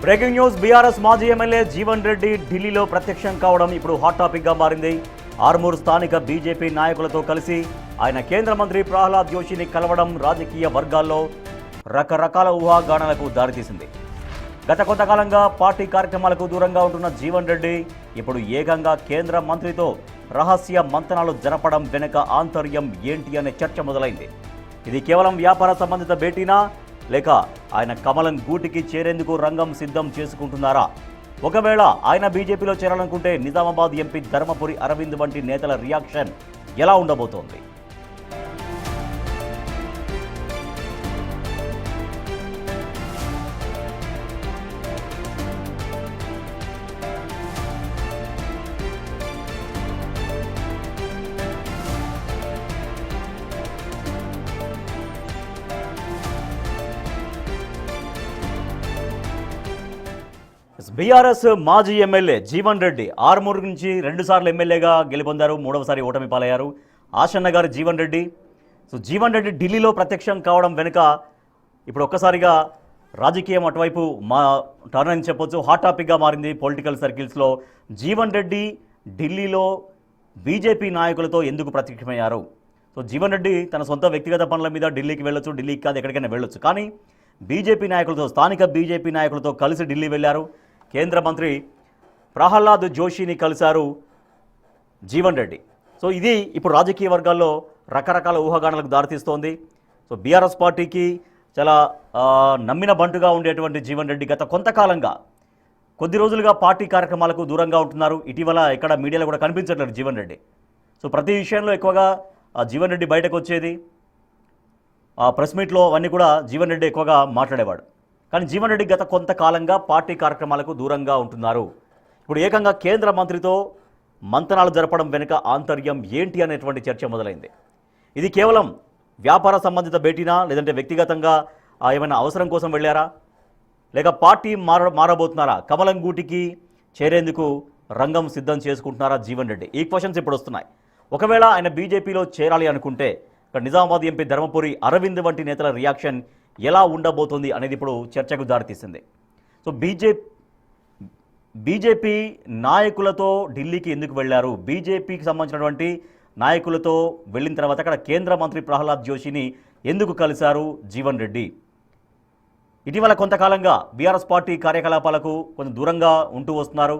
Breaking news. BRS మాజీ MLA Jeevan Reddy ఢిల్లీలో ప్రత్యక్షం కావడం ఇప్పుడు హాట్ టాపిక్ గా మారింది. ఆర్మూర్ స్థానిక బీజేపీ నాయకులతో కలిసి ఆయన కేంద్ర మంత్రి ప్రహ్లాద్ జోషిని కలవడం రాజకీయ వర్గాల్లో రకరకాల ఊహాగానాలకు దారితీసింది. గత కొంతకాలంగా పార్టీ కార్యక్రమాలకు దూరంగా ఉంటున్న జీవన్ రెడ్డి ఇప్పుడు ఏకంగా కేంద్ర మంత్రితో రహస్య మంతనాలు జరపడం వెనుక ఆంతర్యం ఏంటి అనే చర్చ మొదలైంది. ఇది కేవలం వ్యాపార సంబంధిత భేటీనా, లేక ఆయన కమలం గూటికి చేరేందుకు రంగం సిద్ధం చేసుకుంటున్నారా? ఒకవేళ ఆయన బీజేపీలో చేరాలనుకుంటే నిజామాబాద్ ఎంపీ ధర్మపురి అరవింద్ వంటి నేతల రియాక్షన్ ఎలా ఉండబోతోంది? బీఆర్ఎస్ మాజీ ఎమ్మెల్యే జీవన్ రెడ్డి ఆర్మూర్ నుంచి 2 సార్లు ఎమ్మెల్యేగా గెలుపొందారు. 3వసారి ఓటమి పాలయ్యారు. ఆశన్న గారు జీవన్ రెడ్డి. జీవన్ రెడ్డి ఢిల్లీలో ప్రత్యక్షం కావడం వెనుక ఇప్పుడు ఒక్కసారిగా రాజకీయం అటువైపు టర్న్ అని చెప్పొచ్చు, హాట్ టాపిక్గా మారింది పొలిటికల్ సర్కిల్స్లో. జీవన్ రెడ్డి ఢిల్లీలో బీజేపీ నాయకులతో ఎందుకు ప్రత్యక్షమయ్యారు? జీవన్ రెడ్డి తన సొంత వ్యక్తిగత పనుల మీద ఢిల్లీకి వెళ్ళొచ్చు, ఢిల్లీకి కాదు ఎక్కడికైనా వెళ్ళొచ్చు, కానీ బీజేపీ నాయకులతో, స్థానిక బీజేపీ నాయకులతో కలిసి ఢిల్లీ వెళ్ళారు. కేంద్ర మంత్రి ప్రహ్లాద్ జోషిని కలిశారు జీవన్ రెడ్డి. ఇది ఇప్పుడు రాజకీయ వర్గాల్లో రకరకాల ఊహాగానాలకు దారితీస్తోంది. బీఆర్ఎస్ పార్టీకి చాలా నమ్మిన బంటుగా ఉండేటువంటి జీవన్ రెడ్డి గత కొంతకాలంగా కొద్ది రోజులుగా పార్టీ కార్యక్రమాలకు దూరంగా ఉంటున్నారు. ఇటీవల ఎక్కడ మీడియాలో కూడా కనిపించట్లేదు జీవన్ రెడ్డి. ప్రతి విషయంలో ఎక్కువగా జీవన్ రెడ్డి బయటకు వచ్చేది, ప్రెస్ మీట్లో అవన్నీ కూడా జీవన్ రెడ్డి ఎక్కువగా మాట్లాడేవాడు. కానీ జీవన్ రెడ్డి గత కొంతకాలంగా పార్టీ కార్యక్రమాలకు దూరంగా ఉంటున్నారు. ఇప్పుడు ఏకంగా కేంద్ర మంత్రితో మంతనాలు జరపడం వెనుక ఆంతర్యం ఏంటి అనేటువంటి చర్చ మొదలైంది. ఇది కేవలం వ్యాపార సంబంధిత భేటీనా, లేదంటే వ్యక్తిగతంగా ఏమైనా అవసరం కోసం వెళ్ళారా, లేక పార్టీ మారబోతున్నారా, కమలం గూటికి చేరేందుకు రంగం సిద్ధం చేసుకుంటున్నారా జీవన్ రెడ్డి? ఈ క్వశ్చన్స్ ఇప్పుడు వస్తున్నాయి. ఒకవేళ ఆయన బీజేపీలో చేరాలి అనుకుంటే ఇక్కడ నిజామాబాద్ ఎంపీ ధర్మపురి అరవింద్ వంటి నేతల రియాక్షన్ ఎలా ఉండబోతోంది అనేది ఇప్పుడు చర్చకు దారితీసింది. బీజేపీ నాయకులతో ఢిల్లీకి ఎందుకు వెళ్ళారు? బీజేపీకి సంబంధించినటువంటి నాయకులతో వెళ్ళిన తర్వాత అక్కడ కేంద్ర మంత్రి ప్రహ్లాద్ జోషిని ఎందుకు కలిశారు జీవన్ రెడ్డి? ఇటీవల కొంతకాలంగా బీఆర్ఎస్ పార్టీ కార్యకలాపాలకు కొంచెం దూరంగా ఉంటూ వస్తున్నారు.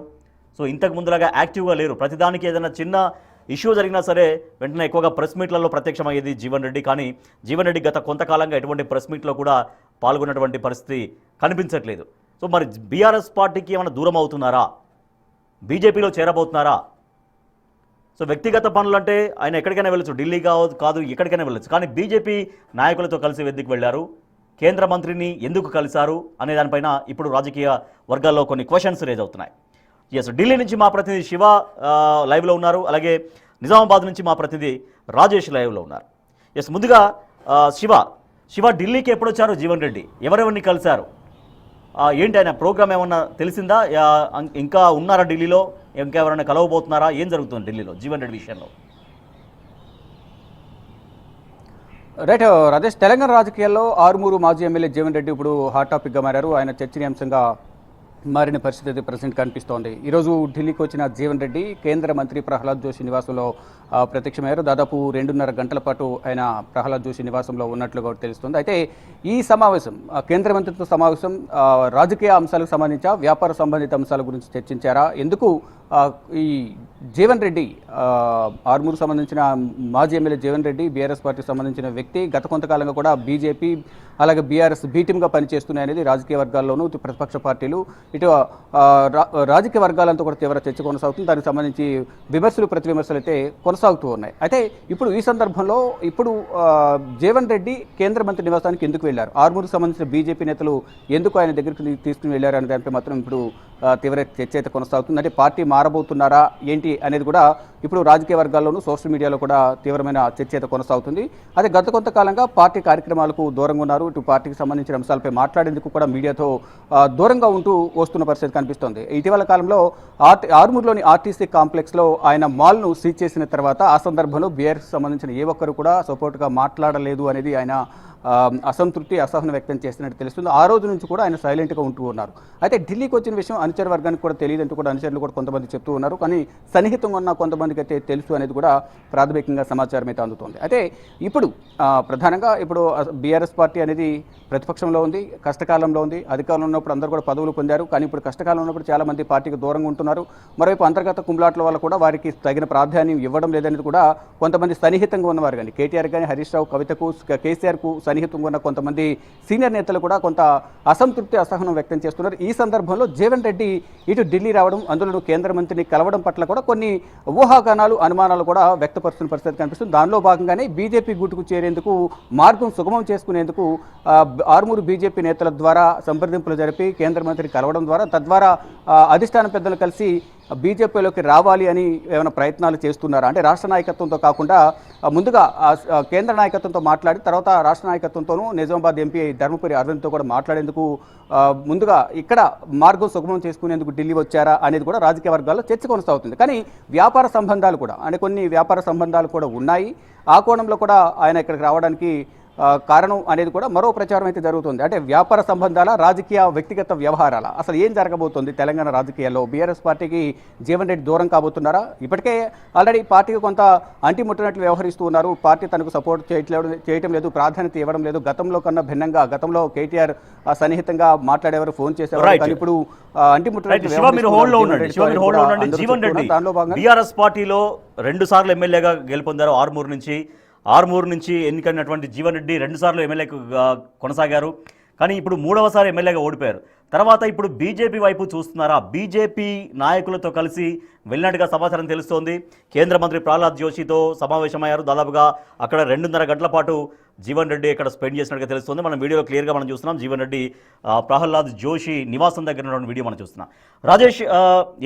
ఇంతకు ముందులాగా యాక్టివ్గా లేరు. ప్రతిదానికి ఏదైనా చిన్న ఇష్యూ జరిగినా సరే వెంటనే ఎక్కువగా ప్రెస్ మీట్లలో ప్రత్యక్షమయ్యేది జీవన్ రెడ్డి. కానీ జీవన్ రెడ్డి గత కొంతకాలంగా ఎటువంటి ప్రెస్ మీట్లో కూడా పాల్గొన్నటువంటి పరిస్థితి కనిపించట్లేదు. మరి బీఆర్ఎస్ పార్టీకి ఏమైనా దూరం అవుతున్నారా? బీజేపీలో చేరబోతున్నారా? వ్యక్తిగత పనులు అంటే ఆయన ఎక్కడికైనా వెళ్ళొచ్చు, ఢిల్లీ కాదు ఎక్కడికైనా వెళ్ళొచ్చు, కానీ బీజేపీ నాయకులతో కలిసి ఎందుకు వెళ్ళారు, కేంద్ర మంత్రిని ఎందుకు కలిశారు అనే దానిపైన ఇప్పుడు రాజకీయ వర్గాల్లో కొన్ని క్వశ్చన్స్ రేజ్ అవుతున్నాయి. ఢిల్లీ నుంచి మా ప్రతినిధి శివ లైవ్లో ఉన్నారు, అలాగే నిజామాబాద్ నుంచి మా ప్రతినిధి రాజేష్ లైవ్లో ఉన్నారు. ముందుగా శివ ఢిల్లీకి ఎప్పుడు వచ్చారు జీవన్ రెడ్డి? ఎవరెవరిని కలిశారు? ఏంటి ఆయన ప్రోగ్రామ్ ఏమన్నా తెలిసిందా? ఇంకా ఉన్నారా ఢిల్లీలో? ఇంకా ఎవరైనా కలవబోతున్నారా? ఏం జరుగుతుంది ఢిల్లీలో జీవన్ రెడ్డి విషయంలో? రైట్ రాజేష్, తెలంగాణ రాజకీయాల్లో ఆరుమూరు మాజీ ఎమ్మెల్యే జీవన్ రెడ్డి ఇప్పుడు హాట్ టాపిక్గా మారారు. ఆయన చర్చనీయాంశంగా మారిన పరిస్థితి ప్రజెంట్ కనిపిస్తోంది. ఈరోజు ఢిల్లీకి వచ్చిన జీవన్ రెడ్డి కేంద్ర మంత్రి ప్రహ్లాద్ జోషి నివాసంలో ప్రత్యక్షమయ్యారు. దాదాపు 2.5 గంటల పాటు ఆయన ప్రహ్లాద్ జోషి నివాసంలో ఉన్నట్లుగా తెలుస్తుంది. అయితే ఈ సమావేశం, కేంద్ర మంత్రితో సమావేశం రాజకీయ అంశాలకు సంబంధించి వ్యాపార సంబంధిత అంశాల గురించి చర్చించారా? ఎందుకు ఈ జీవన్ రెడ్డి, ఆర్మూరు సంబంధించిన మాజీ ఎమ్మెల్యే జీవన్ రెడ్డి బీఆర్ఎస్ పార్టీకి సంబంధించిన వ్యక్తి, గత కొంతకాలంగా కూడా బీజేపీ అలాగే బీఆర్ఎస్ బీ టీమ్గా పనిచేస్తున్నాయి అనేది రాజకీయ వర్గాల్లోనూ, ప్రతిపక్ష పార్టీలు, ఇటు రాజకీయ వర్గాలంతా కూడా తీవ్ర చర్చ కొనసాగుతుంది. దానికి సంబంధించి విమర్శలు ప్రతి విమర్శలు అయితే కొనసాగుతూ ఉన్నాయి. అయితే ఇప్పుడు ఈ సందర్భంలో జీవన్ రెడ్డి కేంద్ర మంత్రి నివాసానికి ఎందుకు వెళ్ళారు, ఆర్మూరుకు సంబంధించిన బీజేపీ నేతలు ఎందుకు ఆయన దగ్గరికి తీసుకుని వెళ్ళారు అనే దానిపై మాత్రం ఇప్పుడు తీవ్ర చర్చ అయితే కొనసాగుతుంది. అంటే పార్టీ మారబోతున్నారా ఏంటి అనేది కూడా ఇప్పుడు రాజకీయ వర్గాల్లోనూ సోషల్ మీడియాలో కూడా తీవ్రమైన చర్చ అయితే కొనసాగుతుంది. అదే గత కొంతకాలంగా పార్టీ కార్యక్రమాలకు దూరంగా ఉన్నారు. ఇటు పార్టీకి సంబంధించిన అంశాలపై మాట్లాడేందుకు కూడా మీడియాతో దూరంగా ఉంటూ వస్తున్న పరిస్థితి కనిపిస్తోంది. ఇటీవల కాలంలో ఆర్మూర్లోని ఆర్టీసీ కాంప్లెక్స్లో ఆయన మాల్ను సీజ్ చేసిన తర్వాత ఆ సందర్భంలో బీఆర్ఎస్కి సంబంధించిన ఏ ఒక్కరు కూడా సపోర్ట్గా మాట్లాడలేదు అనేది ఆయన అసంతృప్తి అసహనం వ్యక్తం చేస్తున్నట్టు తెలుస్తుంది. ఆ రోజు నుంచి కూడా ఆయన సైలెంట్గా ఉంటూ ఉన్నారు. అయితే ఢిల్లీకి వచ్చిన విషయం అనుచర వర్గానికి కూడా తెలియదంటూ కూడా అనుచరులు కూడా కొంతమంది చెప్తూ ఉన్నారు. కానీ సన్నిహితంగా ఉన్న కొంతమందికి అయితే తెలుసు అనేది కూడా ప్రాథమికంగా సమాచారం అయితే అందుతోంది. అయితే ఇప్పుడు ప్రధానంగా ఇప్పుడు బీఆర్ఎస్ పార్టీ అనేది ప్రతిపక్షంలో ఉంది, కష్టకాలంలో ఉంది. అధికారంలో ఉన్నప్పుడు అందరూ కూడా పదవులు పొందారు, కానీ ఇప్పుడు కష్టకాలం ఉన్నప్పుడు చాలామంది పార్టీకి దూరంగా ఉంటున్నారు. మరోవైపు అంతర్గత కుమ్లాట్ల వల్ల కూడా వారికి తగిన ప్రాధాన్యం ఇవ్వడం లేదనేది కూడా కొంతమంది సన్నిహితంగా ఉన్నవారు కానీ కేటీఆర్ కానీ హరీష్ రావు కవితకు కేసీఆర్కు సన్నిహితంగా ఉన్న కొంతమంది సీనియర్ నేతలు కూడా కొంత అసంతృప్తి అసహనం వ్యక్తం చేస్తున్నారు. ఈ సందర్భంలో జీవన్ రెడ్డి ఇటు ఢిల్లీ రావడం, అందులో కేంద్ర మంత్రిని కలవడం పట్ల కూడా కొన్ని ఊహాగానాలు అనుమానాలు కూడా వ్యక్తపరుస్తున్న పరిస్థితి కనిపిస్తుంది. దానిలో భాగంగానే బీజేపీ గుట్టుకు చేరేందుకు మార్గం సుగమం చేసుకునేందుకు ఆర్మూరు బీజేపీ నేతల ద్వారా సంప్రదింపులు జరిపి కేంద్ర మంత్రిని కలవడం ద్వారా తద్వారా అధిష్టాన పెద్దలు కలిసి బీజేపీలోకి రావాలి అని ఏమైనా ప్రయత్నాలు చేస్తున్నారా? అంటే రాష్ట్ర నాయకత్వంతో కాకుండా ముందుగా కేంద్ర నాయకత్వంతో మాట్లాడి తర్వాత రాష్ట్ర నాయకత్వంతోనూ నిజామాబాద్ ఎంపీ ధర్మపురి అరవింద్తో కూడా మాట్లాడేందుకు ముందుగా ఇక్కడ మార్గం సుగమం చేసుకునేందుకు ఢిల్లీ వచ్చారా అనేది కూడా రాజకీయ వర్గాల్లో చర్చ కొనసాగుతుంది. కానీ వ్యాపార సంబంధాలు కూడా అంటే కొన్ని వ్యాపార సంబంధాలు కూడా ఉన్నాయి. ఆ కోణంలో కూడా ఆయన ఇక్కడికి రావడానికి కారణం అనేది కూడా మరో ప్రచారం అయితే జరుగుతుంది. అంటే వ్యాపార సంబంధాల రాజకీయ వ్యక్తిగత వ్యవహారాల అసలు ఏం జరగబోతోంది తెలంగాణ రాజకీయాల్లో? బీఆర్ఎస్ పార్టీకి జీవన్ రెడ్డి దూరం కాబోతున్నారా? ఇప్పటికే ఆల్రెడీ పార్టీకి కొంత అంటిముట్టినట్లు వ్యవహరిస్తూ ఉన్నారు. పార్టీ తనకు సపోర్ట్ చేయటం లేదు, ప్రాధాన్యత ఇవ్వడం లేదు. గతంలో కన్నా భిన్నంగా గతంలో కేటీఆర్ సన్నిహితంగా మాట్లాడేవారు, ఫోన్ చేసేవారు. కానీ ఇప్పుడు జీవన్ రెడ్డి బీఆర్ఎస్ పార్టీలో 2 సార్లు ఎమ్మెల్యేగా గెలుపొందారు. ఆర్మూరు నుంచి ఎన్నికైనటువంటి జీవన్ రెడ్డి 2 సార్లు ఎమ్మెల్యేకు కొనసాగారు. కానీ ఇప్పుడు 3వసారి ఎమ్మెల్యేగా ఓడిపోయారు. తర్వాత ఇప్పుడు బీజేపీ వైపు చూస్తున్నారా? బీజేపీ నాయకులతో కలిసి వెళ్ళినట్టుగా సమాచారం తెలుస్తోంది. కేంద్ర మంత్రి ప్రహ్లాద్ జోషితో సమావేశమయ్యారు. దాదాపుగా అక్కడ 2.5 గంటల పాటు జీవన్ రెడ్డి ఇక్కడ స్పెండ్ చేసినట్టుగా తెలుస్తుంది. మనం వీడియోలో క్లియర్గా మనం చూస్తున్నాం. జీవన్ రెడ్డి ప్రహ్లాద్ జోషి నివాసం దగ్గర ఉన్న వీడియో మనం చూస్తున్నాం. రాజేష్,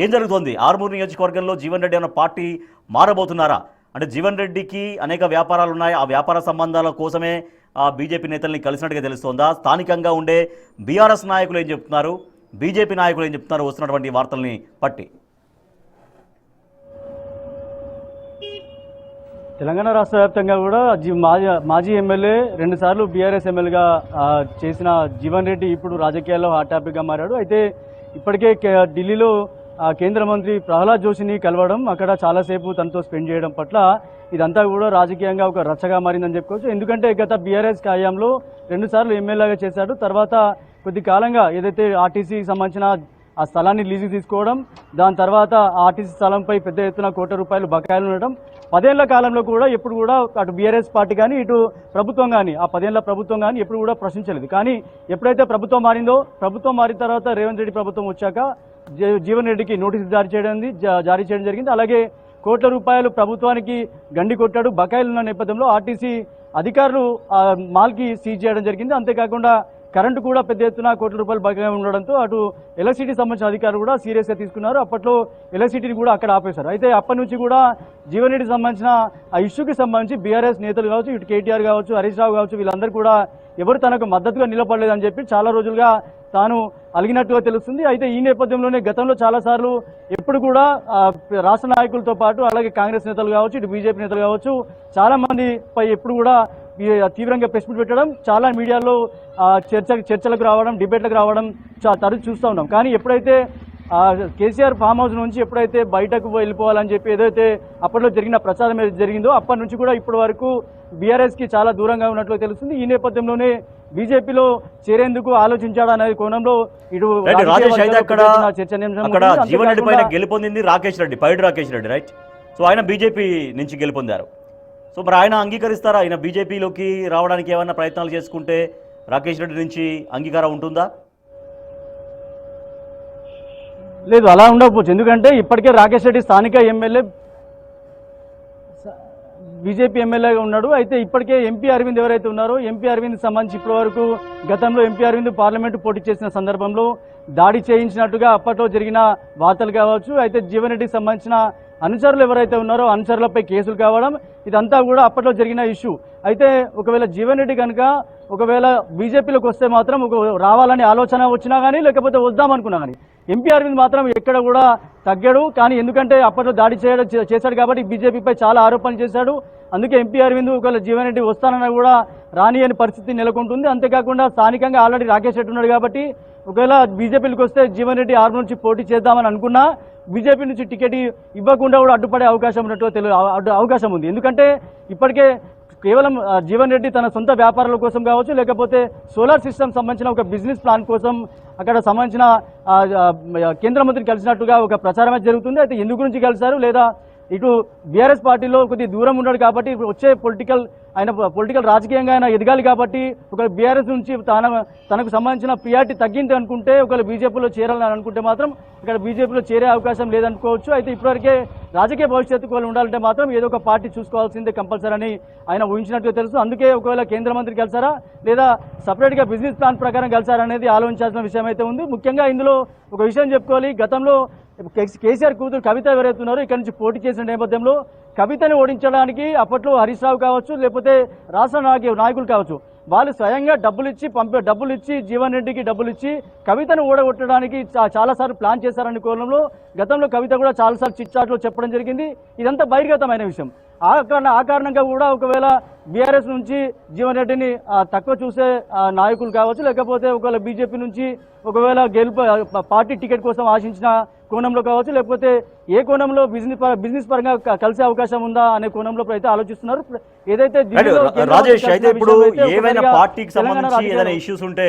ఏం జరుగుతోంది? ఆర్మూరు నియోజకవర్గంలో జీవన్ రెడ్డి అన్న పార్టీ మారబోతున్నారా? అంటే జీవన్ రెడ్డికి అనేక వ్యాపారాలు ఉన్నాయి. ఆ వ్యాపార సంబంధాల కోసమే బీజేపీ నేతల్ని కలిసినట్టుగా తెలుస్తోందా? స్థానికంగా ఉండే బీఆర్ఎస్ నాయకులు ఏం చెప్తున్నారు, బీజేపీ నాయకులు ఏం చెప్తున్నారు వస్తున్నటువంటి వార్తల్ని పట్టి? తెలంగాణ రాష్ట్ర వ్యాప్తంగా కూడా మాజీ ఎమ్మెల్యే 2 సార్లు బీఆర్ఎస్ ఎమ్మెల్యేగా చేసిన జీవన్ రెడ్డి ఇప్పుడు రాజకీయాల్లో హాట్ టాపిక్గా మారాడు. అయితే ఇప్పటికే ఢిల్లీలో కేంద్ర మంత్రి ప్రహ్లాద్ జోషిని కలవడం, అక్కడ చాలాసేపు తనతో స్పెండ్ చేయడం పట్ల ఇదంతా కూడా రాజకీయంగా ఒక రచ్చగా మారిందని చెప్పుకోవచ్చు. ఎందుకంటే గత బీఆర్ఎస్ హయాంలో 2 సార్లు ఎమ్మెల్యేగా చేశాడు. తర్వాత కొద్ది కాలంగా ఏదైతే ఆర్టీసీకి సంబంధించిన ఆ స్థలాన్ని లీజుకు తీసుకోవడం, దాని తర్వాత ఆర్టీసీ స్థలంపై పెద్ద ఎత్తున ₹1 బకాయిలు ఉండడం, 10 ఏళ్ల కాలంలో కూడా ఎప్పుడు కూడా అటు బీఆర్ఎస్ పార్టీ కానీ ఇటు ప్రభుత్వం కానీ ఆ 10 ఏళ్ల ప్రభుత్వం కానీ ఎప్పుడు కూడా ప్రశ్నించలేదు. కానీ ఎప్పుడైతే ప్రభుత్వం మారిందో, ప్రభుత్వం మారిన తర్వాత రేవంత్ రెడ్డి ప్రభుత్వం వచ్చాక జీవన్ రెడ్డికి నోటీసులు జారీ చేయడం జరిగింది. అలాగే ₹1 ప్రభుత్వానికి గండి కొట్టాడు. బకాయిలు ఉన్న నేపథ్యంలో ఆర్టీసీ అధికారులు మాల్కి సీజ్ చేయడం జరిగింది. అంతేకాకుండా కరెంటు కూడా పెద్ద ఎత్తున ₹1 బకాయి ఉండడంతో అటు ఎలక్ట్రిసిటీ సంబంధించిన అధికారులు కూడా సీరియస్గా తీసుకున్నారు. అప్పట్లో ఎలక్ట్రిసిటీని కూడా అక్కడ ఆపేశారు. అయితే అప్పటి నుంచి కూడా జీవన్ రెడ్డికి సంబంధించిన ఆ ఇష్యూకి సంబంధించి బీఆర్ఎస్ నేతలు కావచ్చు, ఇటు కేటీఆర్ కావచ్చు, హరీష్ రావు కావచ్చు, వీళ్ళందరూ కూడా ఎవరు తనకు మద్దతుగా నిలబడలేదని చెప్పి చాలా రోజులుగా తాను అలిగినట్టుగా తెలుస్తుంది. అయితే ఈ నేపథ్యంలోనే గతంలో చాలాసార్లు ఎప్పుడు కూడా రాష్ట్ర నాయకులతో పాటు అలాగే కాంగ్రెస్ నేతలు కావచ్చు, ఇటు బీజేపీ నేతలు కావచ్చు, చాలా మందిపై ఎప్పుడు కూడా తీవ్రంగా ప్రెస్ మీట్ పెట్టడం, చాలా మీడియాలో చర్చలకు రావడం, డిబేట్లకు రావడం తరచు చూస్తూ ఉన్నాం. కానీ ఎప్పుడైతే కేసీఆర్ ఫామ్ హౌస్ నుంచి ఎప్పుడైతే బయటకు వెళ్ళిపోవాలని చెప్పి ఏదైతే అప్పట్లో జరిగిన ప్రచారం జరిగిందో అప్పటి నుంచి కూడా ఇప్పటి వరకు బీఆర్ఎస్కి చాలా దూరంగా ఉన్నట్లు తెలుస్తుంది. ఈ నేపథ్యంలో బీజేపీలో చేరేందుకు ఆలోచించాడనే కోణంలో ఇటు జీవన్ రెడ్డి పైన గెలుపొందింది రాకేష్ రెడ్డి, పైడి రాకేష్ రెడ్డి, రైట్? సో ఆయన బీజేపీ నుంచి గెలుపొందారు. సో మరి ఆయన అంగీకరిస్తారా? ఆయన బీజేపీలోకి రావడానికి ఏమైనా ప్రయత్నాలు చేసుకుంటే రాకేష్ రెడ్డి నుంచి అంగీకారం ఉంటుందా? లేదు, అలా ఉండకపోవచ్చు. ఎందుకంటే ఇప్పటికే రాకేష్ రెడ్డి స్థానిక ఎమ్మెల్యే, బీజేపీ ఎమ్మెల్యేగా ఉన్నాడు. అయితే ఇప్పటికే ఎంపీ అరవింద్ ఎవరైతే ఉన్నారో, ఎంపీ అరవింద్ సంబంధించి ఇప్పటి వరకు గతంలో ఎంపీ అరవింద్ పార్లమెంటు పోటీ చేసిన సందర్భంలో దాడి చేయించినట్టుగా అప్పట్లో జరిగిన వార్తలు కావచ్చు. అయితే జీవన్ రెడ్డికి సంబంధించిన అనుచరులు ఎవరైతే ఉన్నారో అనుచరులపై కేసులు కావడం, ఇదంతా కూడా అప్పట్లో జరిగిన ఇష్యూ. అయితే ఒకవేళ జీవన్ రెడ్డి కనుక ఒకవేళ బీజేపీలోకి వస్తే మాత్రం రావాలని ఆలోచన వచ్చినా కానీ లేకపోతే వద్దామనుకున్నా కానీ ఎంపీ అరవింద్ మాత్రం ఎక్కడ కూడా తగ్గాడు. కానీ ఎందుకంటే అప్పట్లో దాడి చేశాడు కాబట్టి బీజేపీపై చాలా ఆరోపణలు చేశాడు. అందుకే ఎంపీ అరవింద్ ఒకవేళ జీవన్ రెడ్డి వస్తానన్నా కూడా రాని అని పరిస్థితి నెలకొంటుంది. అంతేకాకుండా స్థానికంగా ఆల్రెడీ రాకేష్ రెడ్డి ఉన్నాడు కాబట్టి ఒకవేళ బీజేపీకి వస్తే జీవన్ రెడ్డి ఆరు నుంచి పోటీ చేద్దామని అనుకున్నా బీజేపీ నుంచి టికెట్ ఇవ్వకుండా కూడా అడ్డుపడే అవకాశం ఉన్నట్టు అవకాశం ఉంది. ఎందుకంటే ఇప్పటికే కేవలం జీవన్ రెడ్డి తన సొంత వ్యాపారాల కోసం కావచ్చు, లేకపోతే సోలార్ సిస్టమ్ సంబంధించిన ఒక బిజినెస్ ప్లాన్ కోసం అక్కడ సంబంధించిన కేంద్ర మంత్రిని కలిసినట్టుగా ఒక ప్రచారమే జరుగుతుంది. అయితే ఎందుకు గురించి కలిశారు, లేదా ఇటు బీఆర్ఎస్ పార్టీలో కొద్దిగా దూరం ఉన్నాడు కాబట్టి ఇప్పుడు వచ్చే పొలిటికల్ రాజకీయంగా ఆయన ఎదగాలి కాబట్టి ఒకవేళ బీఆర్ఎస్ నుంచి తనకు సంబంధించిన ప్రియారిటీ తగ్గింది అనుకుంటే ఒకవేళ బీజేపీలో చేరాలని అనుకుంటే మాత్రం ఇక్కడ బీజేపీలో చేరే అవకాశం లేదనుకోవచ్చు. అయితే ఇప్పటివరకే రాజకీయ భవిష్యత్తు వాళ్ళు ఉండాలంటే మాత్రం ఏదో ఒక పార్టీ చూసుకోవాల్సిందే కంపల్సరీ అని ఆయన ఊహించినట్టుగా తెలుసు. అందుకే ఒకవేళ కేంద్ర మంత్రి కలిసారా లేదా సపరేట్గా బిజినెస్ ప్లాన్ ప్రకారం కలిసారా అనేది ఆలోచించాల్సిన విషయం అయితే ఉంది. ముఖ్యంగా ఇందులో ఒక విషయం చెప్పుకోవాలి, గతంలో కేసీఆర్ కూతురు కవిత ఎవరైతే ఉన్నారో ఇక్కడ నుంచి పోటీ చేసిన నేపథ్యంలో కవితని ఓడించడానికి అప్పట్లో హరీష్ రావు కావచ్చు, లేకపోతే రాష్ట్ర నాయకులు కావచ్చు, వాళ్ళు స్వయంగా డబ్బులు ఇచ్చి జీవన్ రెడ్డికి డబ్బులు ఇచ్చి కవితను ఓడగొట్టడానికి చాలాసార్లు ప్లాన్ చేశారని కోణంలో గతంలో కవిత కూడా చాలాసార్లు చిట్చాట్లో చెప్పడం జరిగింది. ఇదంతా బహిర్గతమైన విషయం. ఆ కారణంగా కూడా ఒకవేళ బీఆర్ఎస్ నుంచి జీవన్ రెడ్డిని తక్కువ చూసే నాయకులు కావచ్చు, లేకపోతే ఒకవేళ బీజేపీ నుంచి ఒకవేళ పార్టీ టికెట్ కోసం ఆశించిన కోణంలో కావచ్చు, లేకపోతే ఏ కోణంలో బిజినెస్ పరంగా కలిసే అవకాశం ఉందా అనే కోణంలో అయితే ఆలోచిస్తున్నారు. ఏదైతే రాజేష్ అయితే ఇప్పుడు ఏవైనా పార్టీకి సంబంధించి ఏదైనా ఇష్యూస్ ఉంటే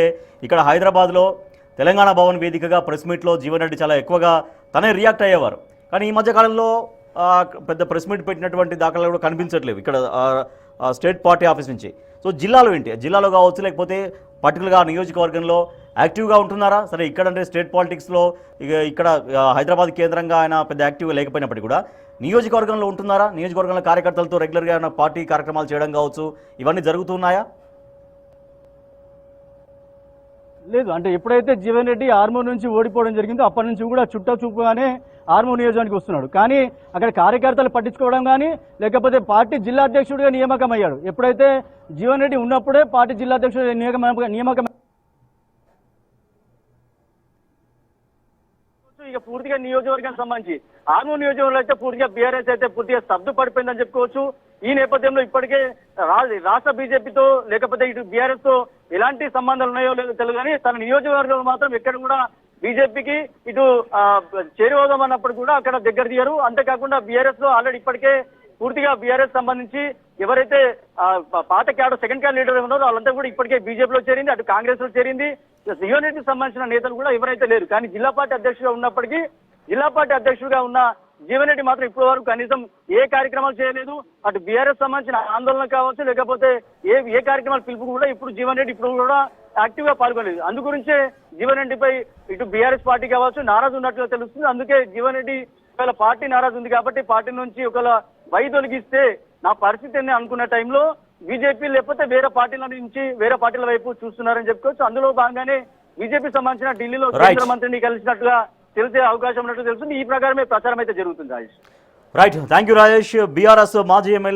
ఇక్కడ హైదరాబాద్ లో తెలంగాణ భవన్ వేదికగా ప్రెస్ మీట్ లో జీవన్ రెడ్డి చాలా ఎక్కువగా తనే రియాక్ట్ అయ్యేవారు. కానీ ఈ మధ్య కాలంలో పెద్ద ప్రెస్ మీట్ పెట్టినటువంటి దాఖలాలు కూడా కనిపించట్లేవు ఇక్కడ స్టేట్ పార్టీ ఆఫీస్ నుంచి. సో జిల్లాలో ఏంటి, జిల్లాలో కావచ్చు లేకపోతే పర్టికులర్గా నియోజకవర్గంలో యాక్టివ్గా ఉంటున్నారా? సరే ఇక్కడంటే స్టేట్ పాలిటిక్స్లో ఇక్కడ హైదరాబాద్ కేంద్రంగా ఆయన పెద్ద యాక్టివ్గా లేకపోయినప్పటికీ కూడా నియోజకవర్గంలో ఉంటున్నారా? నియోజకవర్గంలో కార్యకర్తలతో రెగ్యులర్గా ఆయన పార్టీ కార్యక్రమాలు చేయడం కావచ్చు, ఇవన్నీ జరుగుతున్నాయా? లేదు, అంటే ఎప్పుడైతే జీవన్ రెడ్డి ఆర్మూర్ నుంచి ఓడిపోవడం జరిగిందో అప్పటి నుంచి కూడా చూపుగానే ఆర్మూర్ నియోజకానికి వస్తున్నాడు. కానీ అక్కడ కార్యకర్తలు పట్టించుకోవడం కానీ లేకపోతే పార్టీ జిల్లా అధ్యక్షుడిగా నియామకం అయ్యాడు. ఎప్పుడైతే జీవన్ రెడ్డి ఉన్నప్పుడే పార్టీ జిల్లా అధ్యక్షుడు నియామకం ఇక పూర్తిగా నియోజకవర్గానికి సంబంధించి ఆర్మూర్ నియోజకవర్గంలో అయితే పూర్తిగా బీఆర్ఎస్ అయితే పూర్తిగా స్తబ్దు పడిపోయిందని చెప్పుకోవచ్చు. ఈ నేపథ్యంలో ఇప్పటికే రాష్ట్ర బీజేపీతో లేకపోతే ఇటు బీఆర్ఎస్ తో ఎలాంటి సంబంధాలు ఉన్నాయో లేదో తెలియదు, కానీ తన నియోజకవర్గంలో మాత్రం ఎక్కడ కూడా బీజేపీకి ఇటు చేరువదాం అన్నప్పుడు కూడా అక్కడ దగ్గర తీయరు. అంతేకాకుండా బీఆర్ఎస్ లో ఆల్రెడీ ఇప్పటికే పూర్తిగా బీఆర్ఎస్ సంబంధించి ఎవరైతే పాత క్యాడర్ సెకండ్ క్యాడర్ లీడర్ ఉన్నారో వాళ్ళంతా కూడా ఇప్పటికే బీజేపీలో చేరింది, అటు కాంగ్రెస్ లో చేరింది. జీవన్ రెడ్డికి సంబంధించిన నేతలు కూడా ఎవరైతే లేరు. కానీ జిల్లా పార్టీ అధ్యక్షుడిగా ఉన్నప్పటికీ జిల్లా పార్టీ అధ్యక్షుడిగా ఉన్న జీవన్ రెడ్డి మాత్రం ఇప్పటి వరకు కనీసం ఏ కార్యక్రమాలు చేయలేదు. అటు బీఆర్ఎస్ సంబంధించిన ఆందోళన కావచ్చు లేకపోతే ఏ కార్యక్రమాల పిలుపు కూడా ఇప్పుడు జీవన్ రెడ్డి ఇప్పుడు కూడా యాక్టివ్ గా పాల్గొనలేదు. అందు గురించే జీవన్ రెడ్డిపై ఇటు బీఆర్ఎస్ పార్టీ కావచ్చు నారాజు ఉన్నట్టుగా తెలుస్తుంది. అందుకే జీవన్ రెడ్డి ఒకవేళ పార్టీ నారాజు ఉంది కాబట్టి పార్టీ నుంచి ఒకవేళ తొలగిస్తే నా పరిస్థితి ఏంది అనుకున్న టైంలో బీజేపీ లేకపోతే వేరే పార్టీల నుంచి వేరే పార్టీల వైపు చూస్తున్నారని చెప్పుకోవచ్చు. అందులో భాగంగానే బీజేపీ సంబంధించిన ఢిల్లీలో కేంద్ర మంత్రిని కలిసినట్టుగా తెలిసే అవకాశం ఉన్నట్టు తెలుస్తుంది. ఈ ప్రకారమే ప్రచారం అయితే జరుగుతుంది. Rajesh right, thank you Rajesh. BRS మాజీ ఎమ్మెల్యే